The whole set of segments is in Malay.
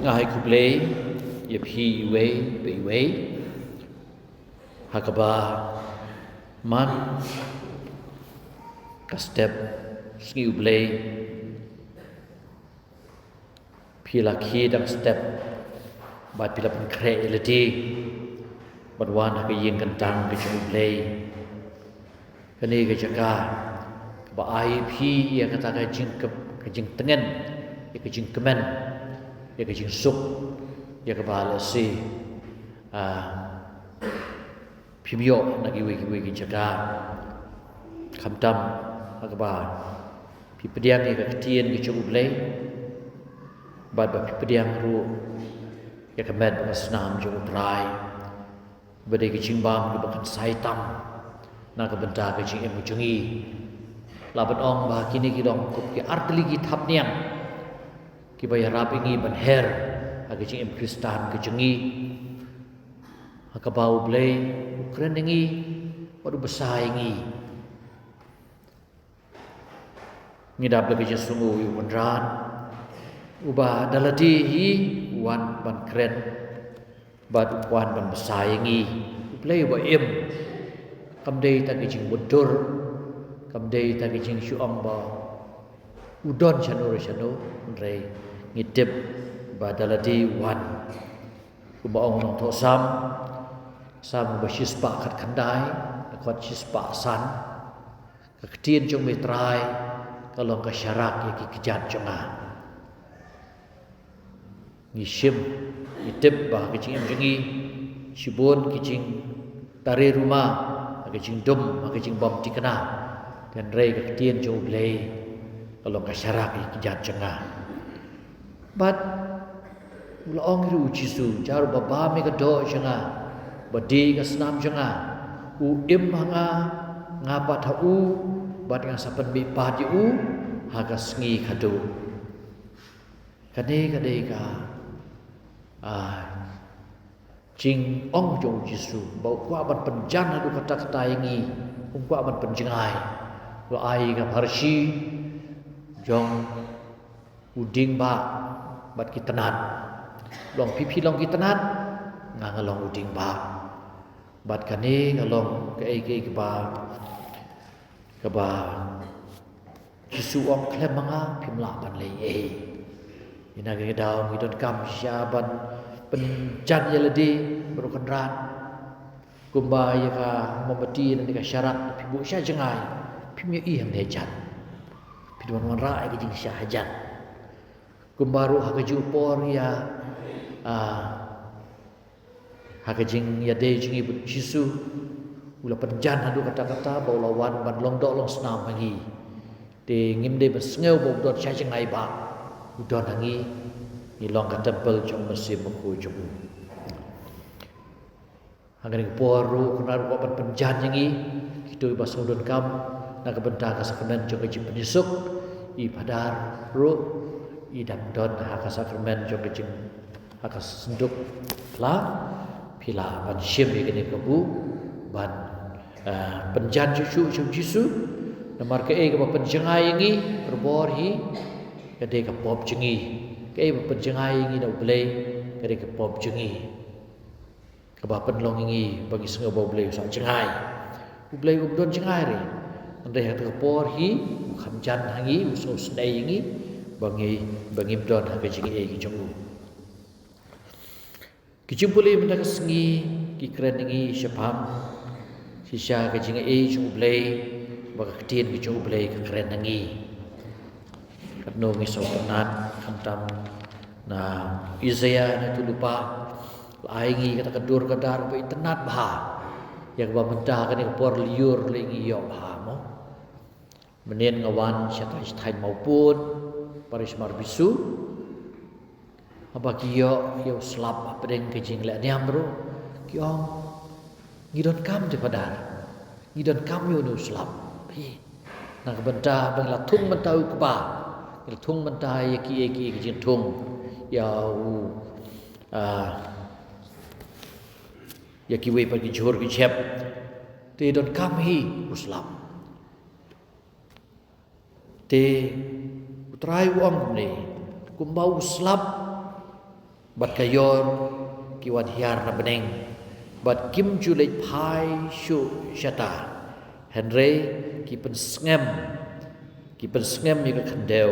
ngai ku play ye phi we be we hakaba man ka step skiu play phi la khi dang step bat phi la pen kre elati bat wan ka yin kan tang ke chu play kani ke jaka ba ai phi ye kata ka jing ke jing tengen ye ke jing kemen ye ke jing suk ye ke ba la si phi bio na ki we ki jaka kham tam ka ba phi pediang ye ke tien ke chu play bat ba phi pediang ru ye ke med ba snam chu trai ba de ke jing bam ke ba kan sai tam na ka benta ke jing em jungi laban ong ba kini ki dong kup ki artli ki thap niang ki ba yarap ingi ban her age jing em kristan ke jungi ka bau blei ukren ingi padu besai ingi ngidap le ke sungu yu bandran uba daladi hi wan ban kren bad wan ban besai ingi blei ba em kam dei ta ke jing bodur kam dei ta ke jing shu ong ba udon chanu re ngidep badaladi wan uba ong nong tho sam ba shispa khat khandai khot shispa san ka ktien jong me trai ka long ka syarak ye ki kijat jonga ni shim ngidep ba ke jing em jengi shibun ki jing tare rumah ke jing dum ke jing bom tikana dan rei ke tien jo blei kalau ka syarak ki jat jenga bat mula ong ru jisu jar baba me ka do jenga badi ka snam jenga u im hanga ngapa thau bat nga sapan bi pa di u ha ka sngi khadu kane ka jing ong jong jisu bau kwa ban penjan adu kata-kata yangi kwa ban penjengai lo ai ga parsi jong uding ba bat kitenat long pipi long kitenat ngalong uding ba bat kane ngalong ke ba jisu ong klem manga pimla ban le ina ge daw mi dot kam syaban penjan ya ledi berukan ran kumba ya ka memeti dan ka syarat pi bu sya jengai pi mi i ham hejat pi don wan ra ke jing sya hajat kumba ru ha ke ju por ya ha ke jing ya de jing ibu jisu ula penjan adu kata-kata bau lawan ban long dok long snam lagi de ngim de besngeu bau dot sya jengai ba udon hangi ni long ka temple jong mesim ku jong hangani poru kenar ko ban penjan yangi kitu bas udon kam na ka benta ka sakramen jong ka jing penisuk i padar ru i dam don ha ka sakramen jong ka jing ha ka senduk la pila ban shim ye kene ka bu ban penjan cucu jong jisu namar ke e ka penjengai yangi berbor hi ka de ka pop jengi ke penjengai ingi na blei kare ke pop jengi ke ba penlong ingi bagi senga ba blei sa jengai blei ubdon jengai re ande ha ke por hi kham jan hangi uso snai ingi bangi don ha ke jengi e ki jongu ki jumpuli menda ke sengi ki kren ingi syapam sisa ke jengi e jongu blei ba ke tien ki jongu blei ke kren hangi katno ngi so penat khantam na Isaiah na tu lupa laingi kata kedur kadar ba tenat bah yang ba mentah kan por liur lingi yo bah mo menien ngawan syata istain maupun paris mar bisu apa kiyo yo slap pedeng kejing le niam bro kiong ngidon kam de padar ngidon kam yo no slap hi na bentah bang la thung mentau ku ba thung mentah ki kejing thung ya ya ki we pergi johor ki chep te don kam hi uslam te utrai wong ni kumbau slap bat kayor kiwan hiar na beneng bat kim julej pai shu shata henry ki pen sngem yaka khandeu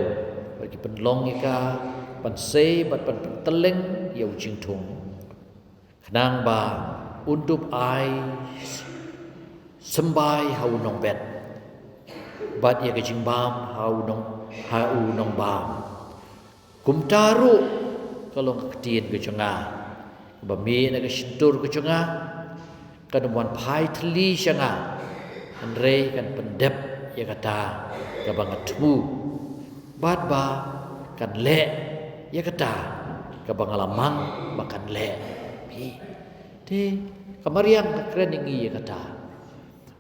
bat ki pen long yaka pan se bat pan teleng yau jing thung khnang ba undup ai sembai hau nong bet bat yaka jing bam hau nong bam kum taru kalong ketien ke jonga bami na ke stur ke jonga kan wan pai thli shanga andre kan pendep ya kata ka bangatmu bat ba kan le ya kata ka bangalamang bakan le pi te kamariang ka kren ingi ya kata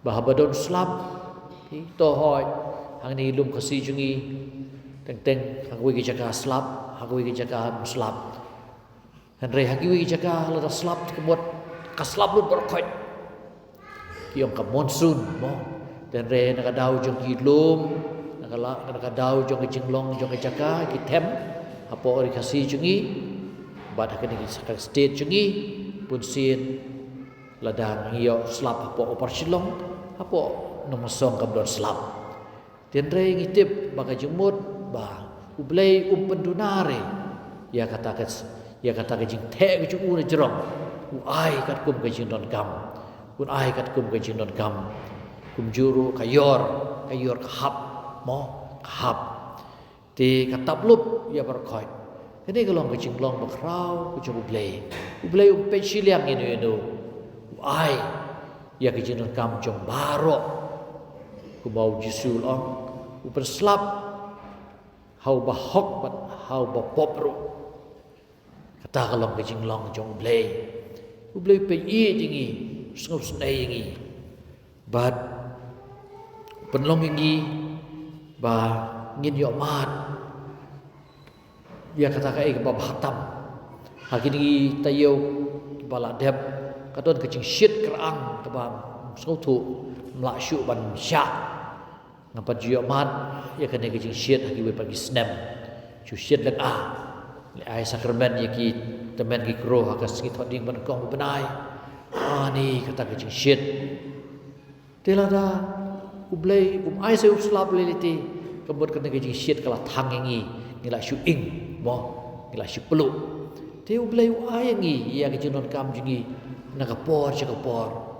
bahabadon slap pi to hoi hang ni lum khasi jungi teng hagwi ki jaga slap hagwi ki jaga slap henry hagwi ki jaga la slap kebot ka slap lu berkhoi kiong ka monsoon mo dan re nak dau jong ki lum nak dau jong ki jinglong jong ki jaga ki tem apo ori kasi jungi bad hakani ki sakak state jungi pun sin ladang iyo slap apo opar silong apo nomosong kabdor slap dan re ngitip baka jemut ba ublei pendunare ya kata ke jing the ke ju ure jerong ai kat kum ke jing don gam kun ai kat kum ke jing don gam kum juru kayor kahap mo kahap ti katap lup ya berkhoi ini kalau ke jing long bakrau ke ju ublei pe siliang inu ai ya ke jing don gam jong baro ku bau jisul on uper slap hau bahok bat hau bapopro kata kalau ke jinglong jong ublei pe i dingi sngop snai ngi bat penlong ngi ba ngin yo mat dia kata kai ke bab hatam hakini tayo bala deb katon ke jing shit kerang ke bam sngop tu mla shu ban sha ngapa jiyo mat ya kene ke jing shit haki we pagi snap chu shit lek le ai sakramen ya ki temen ki kro haka singit hoding ban kong benai ni kata ke jing shit telada ublei ai se slap leliti kebot kene ke jing shit kala thangengi ngila shu ing mo ngila shu pelu te ublei ai ngi ya ke jinon kam jingi nakapor chakapor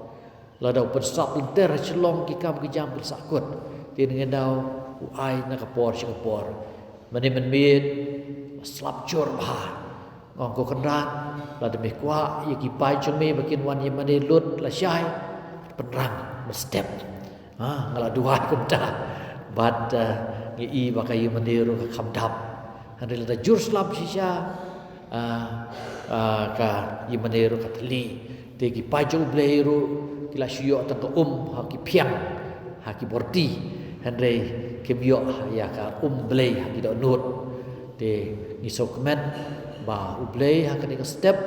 lada pen sap lenter chlong ki kam ki jam ki sakut tin ngendau ai nakapor chakapor mani men mit slap jor bah ngong ko kendran la de kwa ye ki pai chung me bakin wan ye mani lut la shai penrang step ngala dua kumta bat ngi i bakai mandiru ka khamdap handil da jur slap shisha ka ye mandiru ka thli te ki pai chung bleiru kila shio ta ha ki phiang ha ki borti handre kemyo ya ka blei ha ki do nut te ni sokmen ba ublei ha kani ka step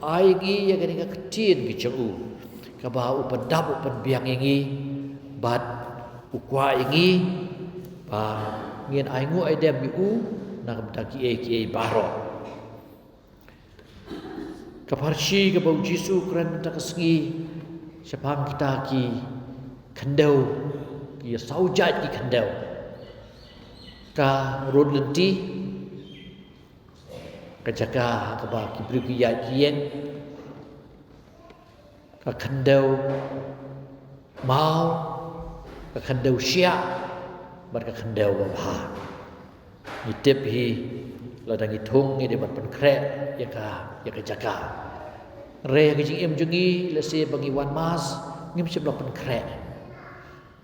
ai gi ya kani ka ktin ki chu ka ba upadap upan biang ingi bat ukwa ingi ba ngien ai ngu ai dem u na ka ki baro ka parchi ka bau jisu kran ta kasngi sapang kita ki khandau ki saujat ki khandau ka rod lenti kajaga kaba ki bri ya kien ka khandau mau ka khandau sia bar ka khandau ba ni tip hi ladang ithung ni de bat pen kre ya ka jaga re ka jing em jungi le se bagi wan mas ngim se blok pen kre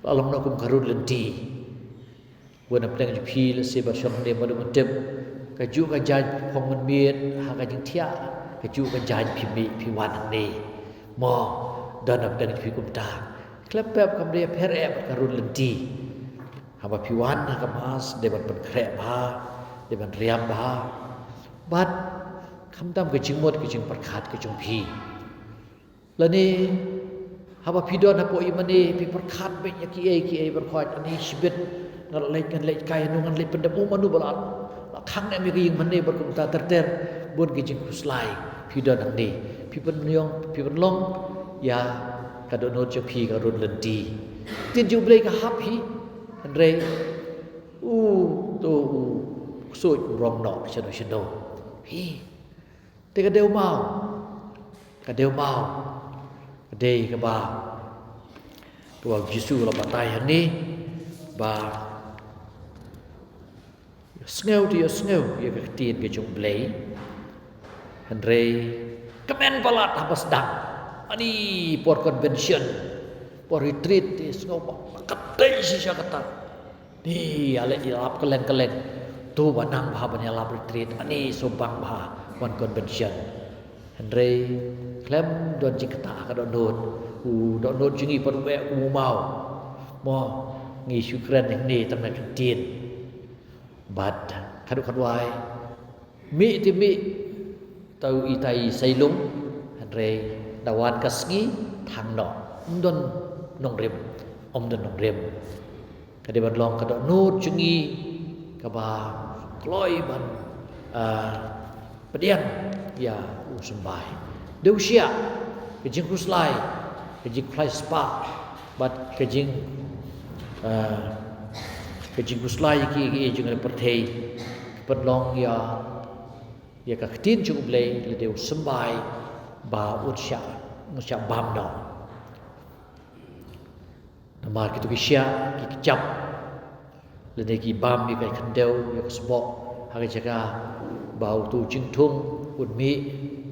along na kum karun lenti wana plang ju phi le se ba shom de madu tip ka ju ka jaj phong man miet ha ka jing thia ka ju ka jaj phi mi phi wan ni mo dan ap dang phi kum ta klep pep kam de pher ep karun lenti ha ba phi wan ka mas de ban pen kre ba de ban riam ba bat kham tam ke jing mot ke jing parkhat ke jong phi lani ha ba phi don ha po i mani phi parkhat be ya ki e ber khot ani shibit ngal lek kai nu ngal lek pendem manu balat khang ne mi ke ying mani ber kum ta ter buôn cái chừng kuslai phi đơn đằng đi phi bên long ya cả đội nốt cho phi cả run lần đi tiền chụp lấy cả hấp phi anh rê tu sôi rong nọ cho nó xin đâu phi thế cái đều màu cái đây cái bà Giêsu là bà tay hắn đi bà snell ya cái tiền cái chung lấy hắn rê kemen balat apa sedang ani por convention por retreat di snell ketai sisa kata ni ale di lap keleng tu banang bah banyak lap retreat ani sobang bah one convention hắn rê klem don jikta ka don nốt jingi par we mau mo ngi syukran ni tamna tin bad kadwai mi ti mi tau itai sailung hanre dawan kasngi thang no don nong rem kadi ban long kada nốt jingi ka ba kloi ban pedian ya usumbai deusia kejing kuslai kejing price spa but kejing kuslai ki jeng perthei perlong ya ka tin chung blei le deu sambai ba utsya bam no namar kitu kisya ki kecap le de ki bam ki khandeu ya sebok hari jaga bau tu jing thung un mi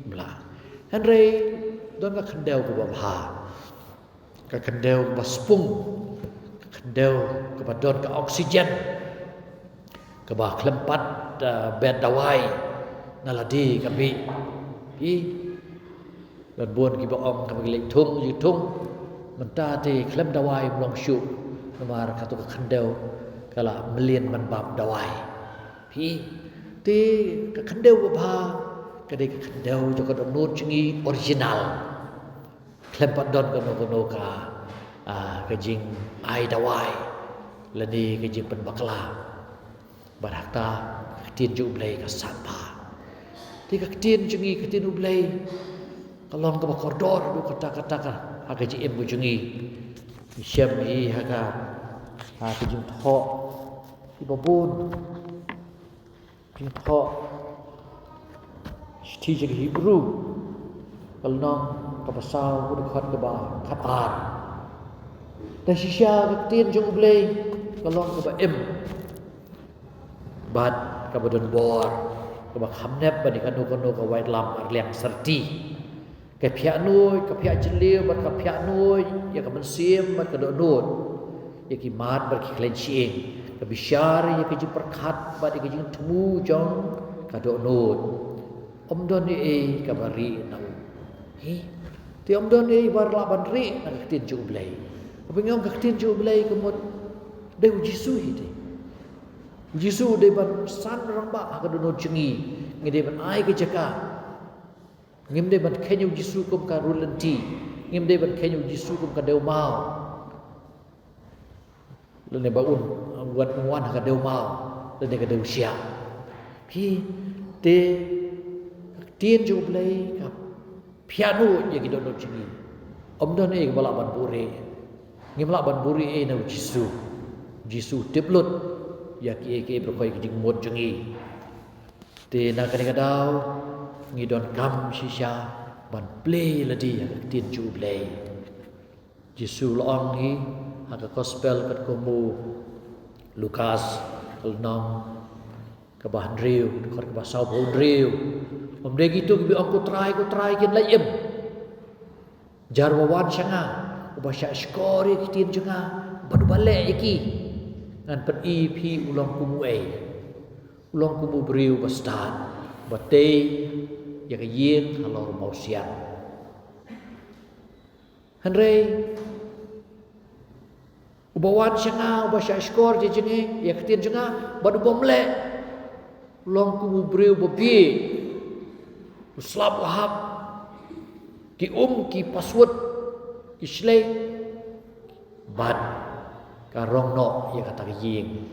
mla han rei don ka khandeu ko ba ha ka khandeu ba spung khandeu ka ba don ka oksigen ka ba klempat bed dawai naladi ka bi dan buon ki ba om ka ba lek thung yu thung menta te klem dawai long shu namar ka tu ka khandeu kala melien man bab dawai pi te ka khandeu ba kadai ka khandeu jo ka don nốt chingi original klem pat don kono ka ka jing ai dawai lani ka jing pen bakla barakta tin ju blai ka sapa ti ka tin chingi ka tin blai kalong ka koridor du kata ka aga ji em bu chingi syam hi haga ka jing tho ti babun jing thoที่จะฮิบรูกลนองกับภาษาบุรุษกับขับอ่านแต่ชิชากับเตียนจงเบลกลองกับเอ็มบัดกับดนบอร์กับคำเนบบัดนี้กันโนกับไวลำอาเลียงสัตตีกับเพียนุยกับเพียจิเลียวบัดกับเพียนุยอยากกับมันเสียมบัดกับโนอยากกิมาดบัดกิเคลนชีเองกับบิชาร์อยากกิจิประคัดบัดอยากกิจิทมูจงกับโนom don ni kabari nau ti om don ni bar la ban ri nak tin ju blai apengom ka tin ju blai kemot de jisu hi de jisu de ban san rang ba ka do chingi ngi de ban ai ka jaka ngim de ban khenyu jisu kum ka rulanti ngim de ban khenyu jisu kum ka deu mau le ne ba wan ka deu mau le ne ka deu sia phi te tiên ju blai ka piano ye ki don chingi om don e bala ban bure ngim la ban bure e na jisu teplut ya ki ke berkoi ki jing mod chingi te na ka dau ngi don kam shisha ban play la di tiên ju blai jisu long hi ha ka gospel kat ko mu Lukas kalnam ka ban riu ka ba sau bon riu om de gitu bi aku try kin lai em jarwawan sanga ubasya skori kitin jenga badu bale iki ngan per ep ulong kumu briu bastan bate ya ka yin halor mausian hanre ubawan sanga ubasya skor je jenge ya kitin jenga badu bomle ulong kumu briu bobi Uslab wahab ki ki password ki slay bad ka rong no ya kata ying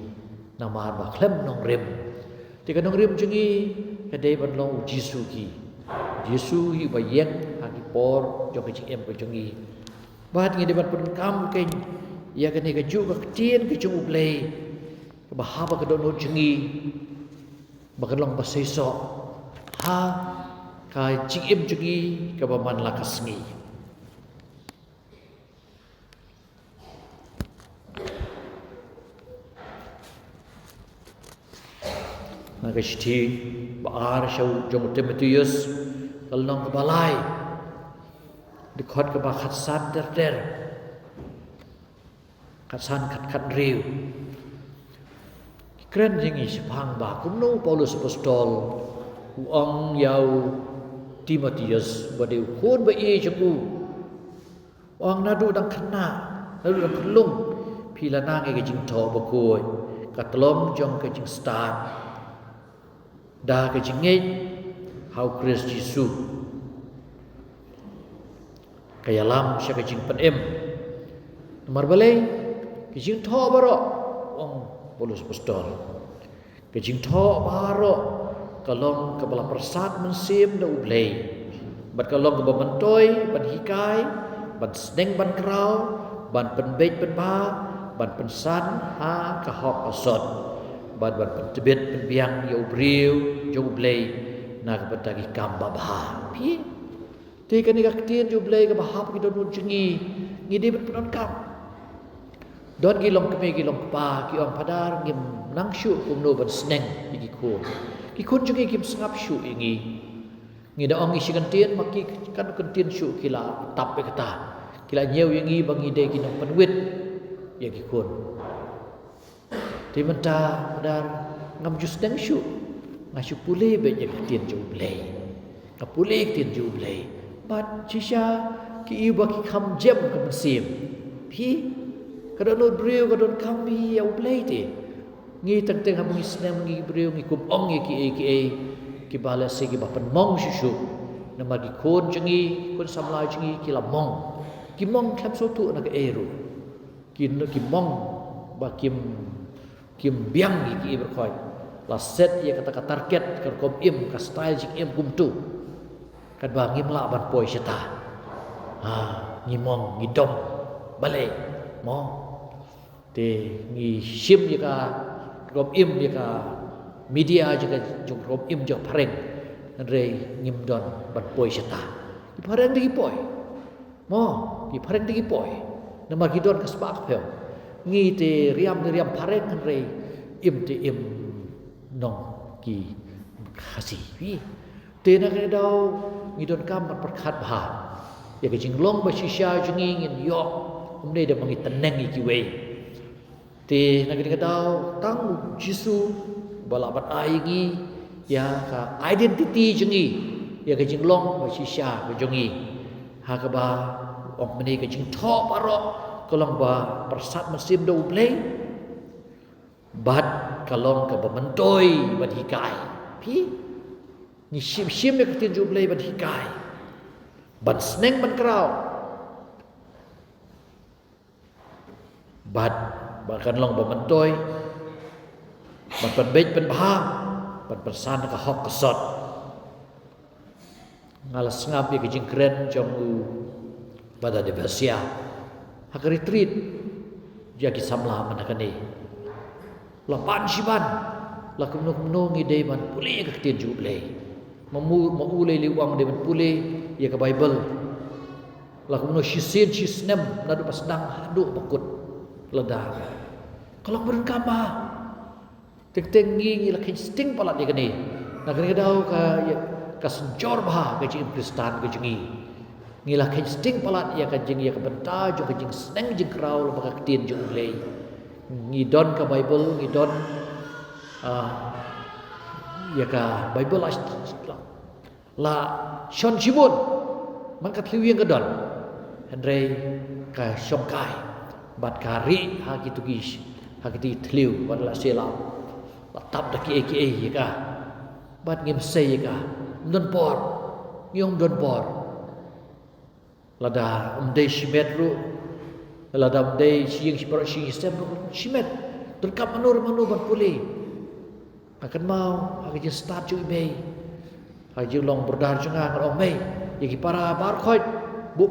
nama ba klem nong rim ti ka nong rim chingi kadai ban long Jisu hi ba yek ha ki por jong ki em ko jongi bat ngi de ban pun kam ken ya kan ke ju ka tien ke jong ublei ba ha ba ka don jongi ba ka long ba sei so ha ka jing em jongi ka ba man la ka sngi Nagashti baar shau jong Timotheus kalong kebalai dikot ke ba khatsan der khatsan khat riu kren jingi sepang ba kuno Paulus apostol uang yau Timotheus bade kon ba e jong uang nadu dang khna nadu dang kelung pilana nge jing tho ba ko katlom jong ke jing start dah ke jingit hau Kristus Yesus kaya lam sya ke jing pen em nomor balai ke jing tho baro ong Paulus apostol ke jing tho baro kalong ke bala persat mensim da ublei bat kalong ke bamantoi ban hikai ban sneng ban krau ban penbeit ban ba ban pensan ha ka hok asot ban tebet penbiang ya ubriu jublei na ka batagi kamba bah pi te kan ka tien jublei ka bah ki don jungi ngide bet pon kam don gilong ke gilong pa ki ong padar ngim nang shu kum no ban sneng ki kun jungi kim sangap shu ingi ngida ong isi kan tien maki kan tien shu kila tap pe kata kila nyeu ingi bang ide ki nang penwit ya ki kun Timenta dan ngam jus deng syu ngasyu pulih be je tien jublei ka pulih tien jublei bat chisha ki iba ki kham jem ka mesim pi kadon no breu kadon kami ya ublei te ngi tang teng ham ngi snem ngi breu ngi kup ong ki bala se ki ba pen mong shu na ma ki kon jengi kon samlai jengi ki la mong ki mong khap so tu na ka eru ki mong ba kim biang ki berkoi la set ya kata target kan kom im ka style jik im kum tu kan ba ngim la ban poi seta ha ngimong ngidom bale mo te ngi sim ya ka kom im ya ka media juga jong kom im jong pareng re ngim don ban poi seta ki pareng di poi mo ki pareng di poi nama ki don ka spak pel ngi te riam pareng kan re im nong ki khasi wi te na ke dau ngi don kam perkhat bah ya ke jinglong ba shisha jingi ngin yo umne de mangi teneng ki we te na ke dau tang jisu balabat ai ngi ya ka identity jingi ya ke jinglong ba shisha ba jingi ha ka ba ok meni ke jing tho paro kalong ba persat mesim do play bat kalong ka bamantoi ban hikai pi ni sim ya ketin ju play ban hikai ban sneng ban krau bat bahkan long bamantoi ban penbeit ban baham ban persan ka hok kesot ngalas ngap ya ke jing kren jong u pada devasia hak retreat jagi samla manakani lapan siban la kumno ngide man pulih ka tin juble maule liwang de man pulih ya ka bible la kumno shisnem nadu pasdang hadu bakut leda kalau berkamba teng ngi la kin sting pala de kani na kani dau ka senjor bah ka jing kristan ka jingi ngilah ken sting palat ya ka jing ya ka benta jo ka jing sneng jing kraul ba ka tin jong lei ngidon ka bible ngidon ya ka bible la shon chibun man ka tliwing ka don andre ka shongkai bat kari ha gitu gis ha gitu tliw bat la sela la tap da ki ya ka bat ngim se ya ka don por ngom don por lada umdai shimet ru lada umdai siing sipara siing stem ru shimet terkap manur ban pulih akan mau akan start ju be haji long berdar jengah ngor omei yaki para bar khoi bu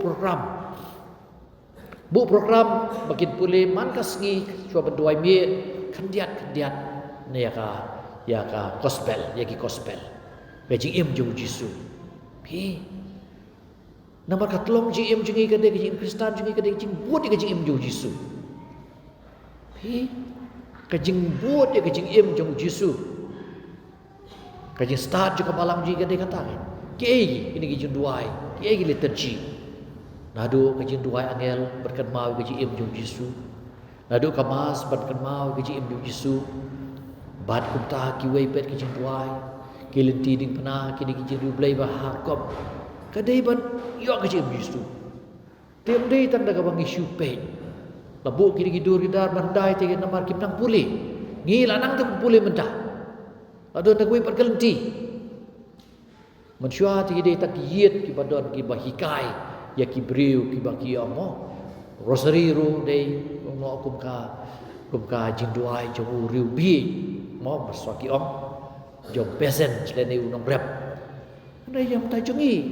program makin pulih man kasngi chua benduai mi kendiat ne ya ka gospel yaki gospel bejing im jung jisu pi nama katlong jing im jungi kade jing Kristen jungi kade jing buat ke jing im jung jisu pi kajing buat ke jing im jung jisu kajing start juga balam ji kade kata ke ini jing duai ke liturgi nadu ke jing duai angel berkan mau ke jing im jung jisu nadu kamas berkan mau ke jing im jung jisu bat kunta ki wei pet ki jing duai ki lenti ding pena ki ding jing blai ba hakom kadai ban yo ke jing jisu tem dei tanda ka bang isu pe labu ki ding dur dar bandai te namar ki nang puli ngi lanang te puli menta adon tak wei pat kelenti mensyua ti dei tak yet ki badon ki ba hikai ya ki briu ki ba ki amo rosary ru dei ngo kum ka jing duai jong riu bi mo maswa ki om jong pesen chlene unong rep ndai yang ta jungi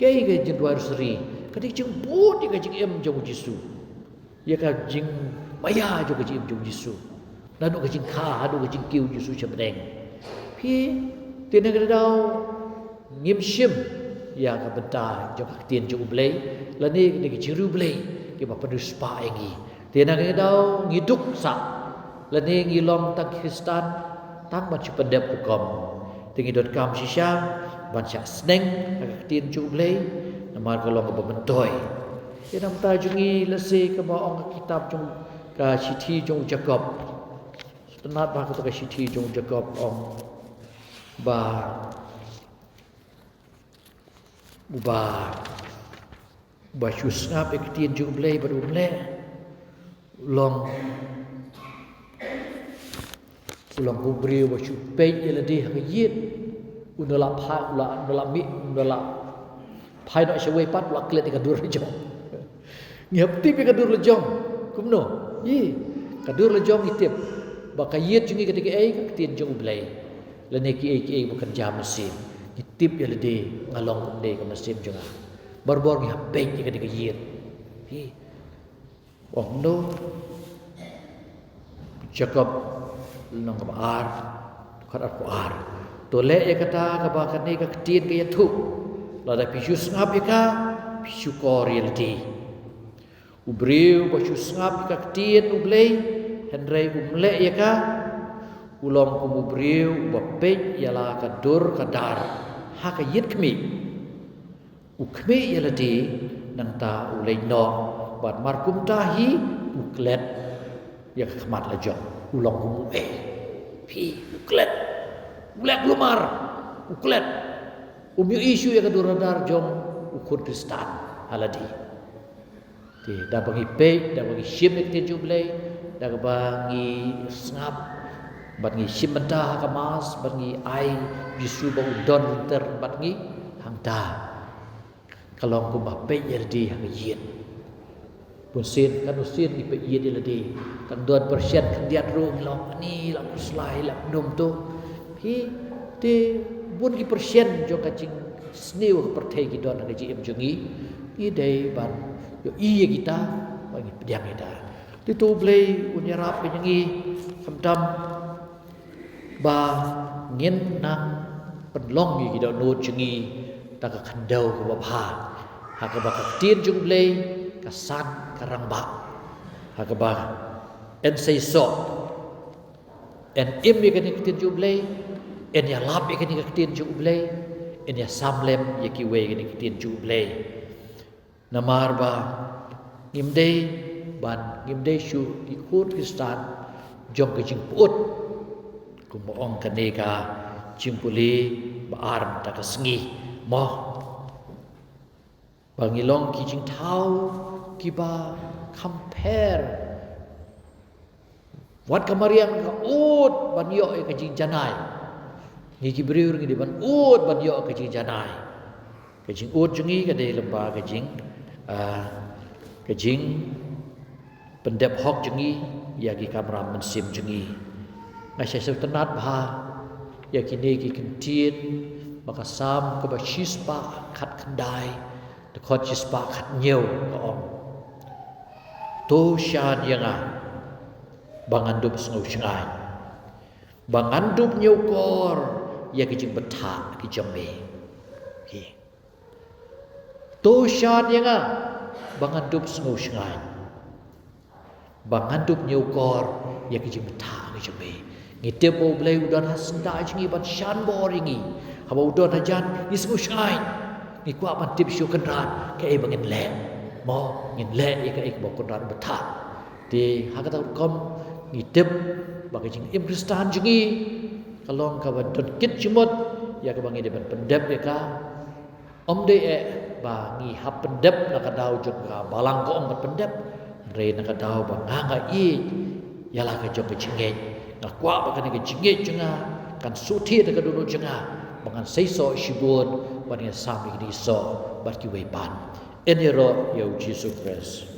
kei ke jing duai rosary kadik jing bu di ke jing em jong jisu ya ka jing maya jo ke jing jong jisu na do ke jing kha do ke jing kiu jisu chemdeng pi tin ke dau ngim shim ya ka benta jo ka tien jong blei la ni ke jing ru blei ke ba pedus pa engi tin ke dau ngiduk sa la ni ngilom tak Kristen tang ban chupendep hukom tingi dot kam shisha ban sha sneng ka tien jong blei namar ka long ka bentoi tinam ta jungi lese ka ba ong kitab jong ka sithi jong Jacob tenat ba ka sithi jong Jacob ong ba shus ngap ek tien jong blei ba umle long ulang kubri wa chupei eladi hayit unala pha unala mi unala phai no shwe pat la klet ka dur jong ngap ti ka dur jong kumno yi ka dur jong itip ba kayit jungi ketika ka tien jong blai la ne ki bukan jam mesin itip eladi ngalong de ka mesin jong barbor ngap pe ketika yit hi wong no Jacob nang ar kharat ko ar to le e kata ka ba kan ni ka tien ka yathu la da pisus ngap ka pisu reality ubreu ba shus ngap ka tien ublei henrei umle ya ka ulom ku ubreu ba pe yala ka dur ka dar ha ka yit kmi ukme yalati nang ta ulei no bat markum tahi uklet ya khmat la jong ulong ku pi uklet ulek lumar uklet umyu isu ya kaduradar jong ukur Kristen haladi ti da bagi pe da bagi shim ek ti jublei da bagi snap bagi shim menta ka mas bagi ai jisu ba udon ter bagi hangta kalong ku ba pe yerdi hang yin pusin kan usin di pe yin diladi kan 2% kan diat rum long ni la kuslai la dum tu hi te bun ki persen jo ka jing sniu per thei ki don ka ji em jungi i dei ban yo i kita bagi pediang kita ti tu blei unyarap pe ngi samdam ba ngin nang penlong ki do no jungi ta ka khandau ko ba pha ha ka ba ka tin jung blei ka san karang ba ha ka ba en sei so en im ye kan tin jublei en ya lap ye kan tin jublei en ya samlem ye ki we kan tin jublei namar ba ngimdei ban ngimdei shu ki khut Kristen jong ke jing put ku mo ong kaneka chimpuli ba arm ta ka sngi mo bangilong ki jing thau ki ba compare wat kamariang ka ut ban yo ka jing janai ni ki briur ngi ban ut ban yo ka jing janai ka jing ut jungi ka de lemba ka jing pendep hok jungi ya ki kamram mensim jungi ngai sai tenat bha ya ki ne ki kentien maka sam ke ba chispa khat khandai de khot chispa khat nhiều ka om to shan yanga bangandup sngau chngai bangandup nhiều kor ya ki jing batha ki jamme ki to shan yanga bangandup sngau chngai bangandup nhiều kor ya ki jing batha ki jamme ngi tebo blai udan hasda jingi ban shan boringi haba udon hajan ni sngau chngai ni kwa ban tip syu kanran ke e bangin le mo ngin le e ka ek bo kanran batha ti hakata kom ni tip bagai jing im kristan jingi kalong ka ban don kit chimot ya ka bangi de ban pendep ya ka om de e ba ngi hap pendep na ka dau jok ka balang ko om pendep re na ka dau ba nga i ya la ka jok ka jinge na kwa ba ka ni ka jinge junga kan suthi da ka dulu junga bangan seiso shibun ban ya sami ni so bat ki we ban enero ya Jesus Christ